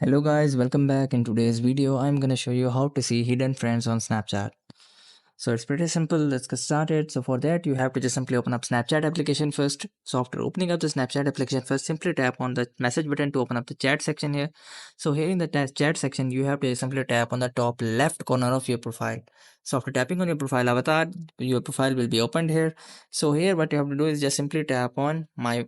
Hello guys, welcome back. In today's video, I'm gonna show you how to see hidden friends on Snapchat. So it's pretty simple. Let's get started. So for that, you have to just simply open up Snapchat application first. So after opening up the Snapchat application first, simply tap on the message button to open up the chat section here. So here in the chat section, you have to simply tap on the top left corner of your profile. So after tapping on your profile avatar, your profile will be opened here. So here what you have to do is just simply tap on my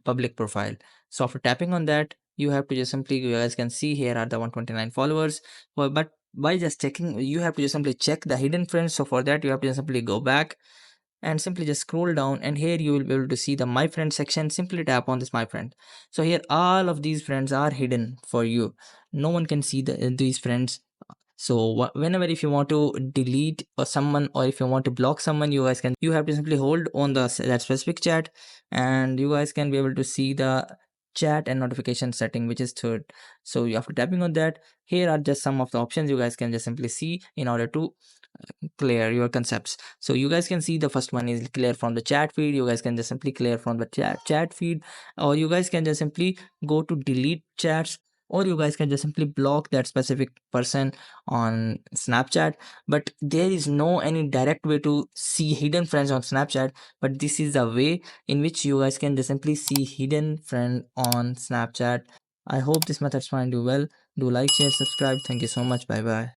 public profile. So after tapping on that, you have to just simply, you guys can see here are the 129 followers. Well, but by just checking, you have to just simply check the hidden friends. So for that, you have to just simply go back and simply just scroll down, and here you will be able to see the my friend section. Simply tap on this my friend. So here all of these friends are hidden for you. No one can see these friends. So whenever if you want to delete or someone, or if you want to block someone, you have to simply hold on that specific chat, and you guys can be able to see the chat and notification setting, which is third. So after tapping on that, here are just some of the options you guys can just simply see in order to clear your concepts. So you guys can see the first one is clear from the chat feed. You guys can just simply clear from the chat feed, or you guys can just simply go to delete chats, or you guys can just simply block that specific person on Snapchat. But there is no any direct way to see hidden friends on Snapchat, but this is the way in which you guys can just simply see hidden friend on Snapchat. I hope this method find you well. Do like, share, subscribe. Thank you so much. Bye bye.